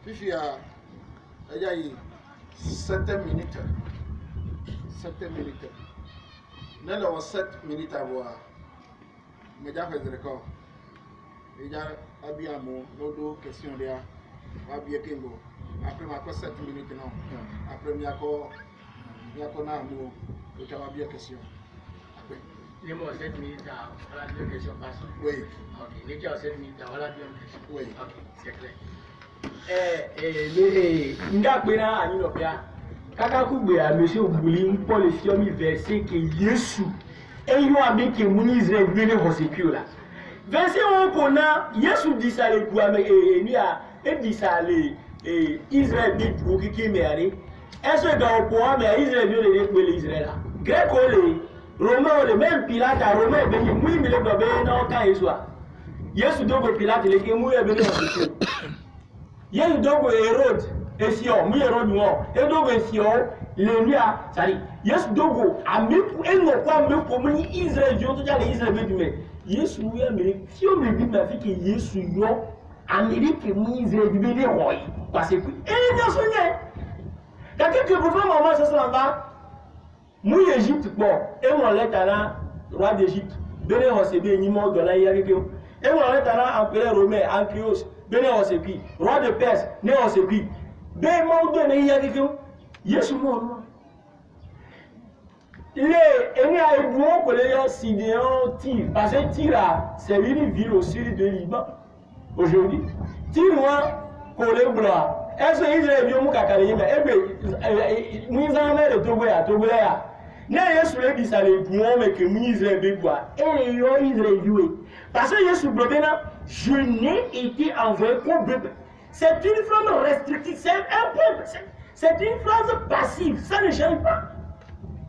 Fifi a 7 minutes. 7 minutes. Nous avons 7 minutes à voir. Mais déjà fait le record. Déjà, il y a deux questions là. Après, ma 7 minutes non. Après, il y a bien question. Après. Les mots 7 minutes, voilà deux questions passent. Oui. Ok. Les gens 7 minutes, voilà deux questions. Oui. Ok, c'est clair. Ndakbena Aminopia, Kakakubea, Monsieur Boulim, Paul Fiomi, verset que Yesu, et il y a bien que mon Israël venait au sécure là. Verset où on a, Yesu dit ça les Kouame et dit ça les Israël dit pour qui m'est est-ce que dans le point, mais Israël vient de l'écouler l'Israël là. Grec, les Romains, les mêmes Pilate, Romains, ben, oui, mais les bébés, non, quand ils soient. Yesu dogo Pilate, les qui mouillent, ben, Yesu dogo Hérode, et Sion, mouillent Hérode, non, et dogo Sion, les liens, ça dit, Yesu dogo, a mis pour un autre point, mais pour moi, Israël, je veux dire, les Israéliens, mais Yesu mouillent, mais si on me dit, ma fille, que Yesu, yo, Amérique, mouillent Israël, ben, des rois, parce que, et les nations, quand quelqu'un peut faire maman, c'est ça là-bas. Moi, Égypte, bon, et mon lettre roi d'Égypte, Béné Hossébi, ni mort de la Yagéké. Et mon lettre empereur romain, Antioche, Béné Hossébi, roi de Perse, né Hossébi. Béné mort de la Yagéké. Yesu mort. Les ennemis à Ébouon, que les Sidéons tirent. Parce que Tira, c'est une ville au sud de Liban. Aujourd'hui, Tire-moi, collé blanc. Est-ce que Israël vient à Calais? Eh bien, nous avons le Togoya. Nous avons dit ça les bouons, mais que nous Israël veut voir. Et les Israël veut. Parce que Jésus je n'ai été envoyé pour bébé. C'est une phrase restrictive, c'est un peuple. C'est une phrase passive, ça ne change pas.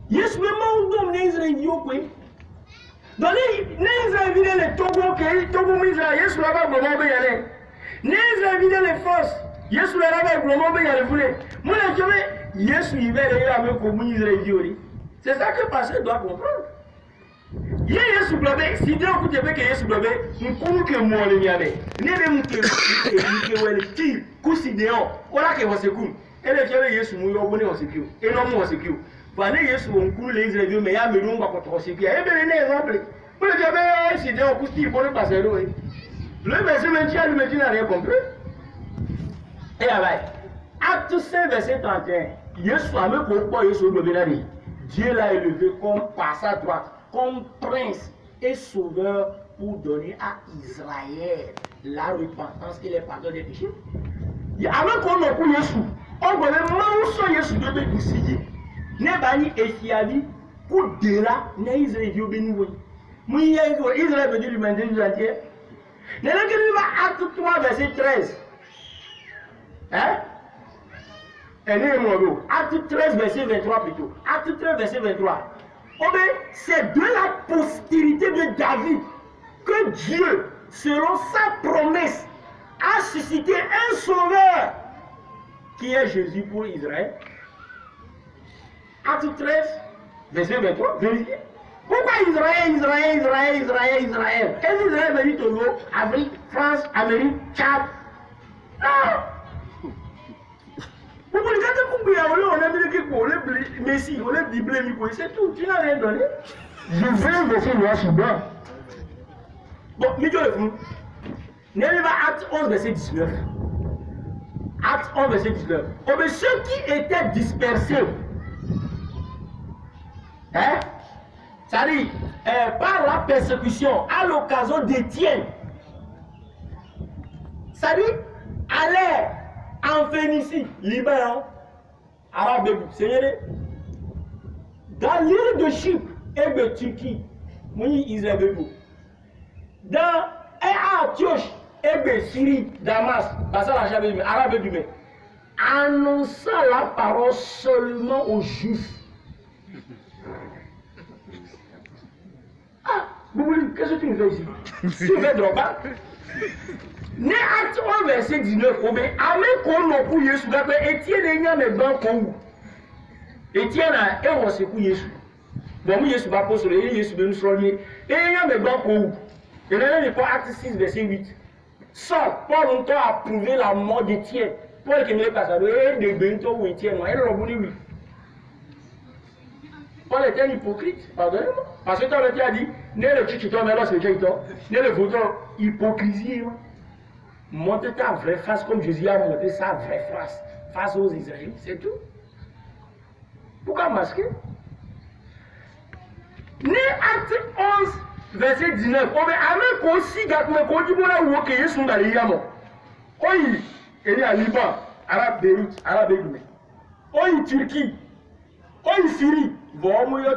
Jésus veut m'en Israël veut. Donc, les Israël veulent les Togo, Israël, Jésus va pas vraiment y aller. Les Israël veulent les forces. Yesu la raga vraiment bien le voulait. Moi la jomé Yesu il va aller avec comme Israël. C'est ça que le pasteur doit comprendre. Yesu blabé, si Dieu écoute que Yesu blabé, nous connaissons que moi le miabe. Ne même que ouais le ti kusidéon. Voilà que vous secoue. Et le jomé Yesu mu yo bonne secoue. Et non mu secoue. Voilà Yesu on coule les Israéliens mais ya me rumba contre secoue. Et bien un exemple. Pour le jomé si Dieu kusti pour le pasteur. Le verset 21 le dit n'a rien compris. Et alors, acte 5, verset 31, Yesu a mis pour quoi Yesu Dieu l'a élevé comme par sa droite, comme prince et sauveur pour donner à Israël la repentance et les pardons des péchés. Avec qu'on a pour Yesu, on va même Yesu de bénéficier. Ne bani Efiavi pour de là, ne Israël veut bénir. Moi, Israël veut dire l'humanité nous entière. Ne l'avez pas acte 3, verset 13. Hein? Acte 13, verset 23 plutôt. Acte 13, verset 23. Oh ben, c'est de la postérité de David que Dieu, selon sa promesse, a suscité un sauveur qui est Jésus pour Israël. Acte 13, verset 23. Vérifiez. Pourquoi Israël? Et Israël veut dire Togo, Afrique, France, Amérique, Tchad. Non! Vous pouvez dire on a dit que pour le Messie, on a dit blé, c'est tout, tu n'as rien donné. Je veux verser le Soudan. Bon, milieu de vous. N'allez pas acte 11, verset 19. Acte 11, verset 19. Oh, mais ceux qui étaient dispersés, hein, ça dit, par la persécution, à l'occasion d'Étienne, ça dit, allez en Phénicie, Liban, Arabe, Seigneur, dans l'île de Chypre et de Turquie, Israël, dans Antioche et de Syrie, Damas, Arabe, annonçant la parole seulement aux Juifs. Ah, qu'est-ce que tu me fais ici? Tu fais droga? Ne acte 1 verset 19, amen qu'on a pour Yesu, Étienne n'a pas de banque. Étienne a un reçu pour Yesu. Bon, Yesu va pas sur le Yesu de nous soigner. Et il y a des banques. Et là, il pas acte 6 verset 8. Ça, Paul a prouvé la mort d'Étienne. Paul qui me passe à l'eau, de bento ou entier, moi, elle a oui. Paul était un hypocrite, pardonnez-moi. Parce que tu as dit, ne le chichiton, mais là c'est chichiton, ne le votant, hypocrisie. Montre ta vraie face comme Jésus a montré sa vraie face aux Israélites, c'est tout. Pourquoi masquer? Né acte 11, verset 19. On va amener aussi gâteau qu'on dit bon là où ok sont dans les yamo. Oui, il est à Liban, Arabe Beyrouth, Arabe Edoumé. Oui, Turquie. Oui, Syrie. Bon,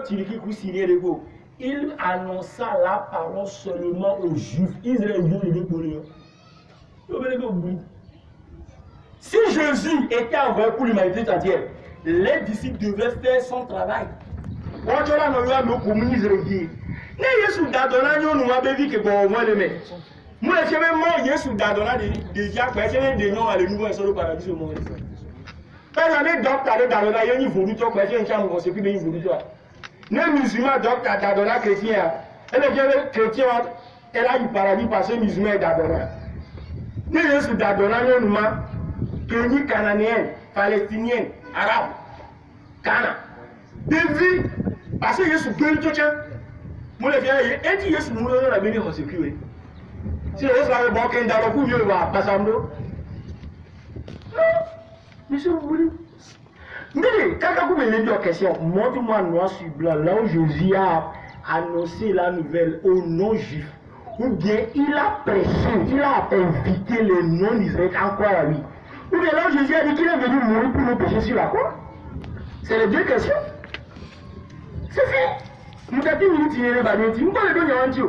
Turquie qui Syrie les go. Il annonça la parole seulement aux Juifs. Israël les découvrir. Si Jésus était envoyé pour l'humanité entière, les disciples devaient faire son travail. On dit là, nous avons communisé le vie. Ne Yesu dadona nyo nous avons vu que bon moi le mec. Moi je vais mort Yesu dadona déjà quoi c'est des noms à le nouveau sur le paradis au monde. Par exemple docteur dadona yoni voulu toi quoi c'est un chambre on s'occupe de voulu toi. Ne musulman docteur dadona chrétien. Elle est chrétien elle a du paradis parce que musulman est dadona. Ne Yesu dadona nyo nous ma que ni cananéen, palestinien, arabe, Cana. David parce que Yesu gueule tout ça. Moi les vieux et dit Yesu nous la béni on sécurité. Si Yesu avait bon qu'un dans le coup vieux va passer en dos. Monsieur vous voulez. Mais quand vous me dit en question, montre-moi noir sur blanc là où Jésus a annoncé la nouvelle aux non-juifs. Ou bien il a prêché, il a invité les non-israélites à croire à lui. Ou bien là Jésus a dit qu'il est venu mourir pour nos péchés sur la croix. C'est les deux questions. C'est fait. Nous avons dit que nous avons dit que nous avons dit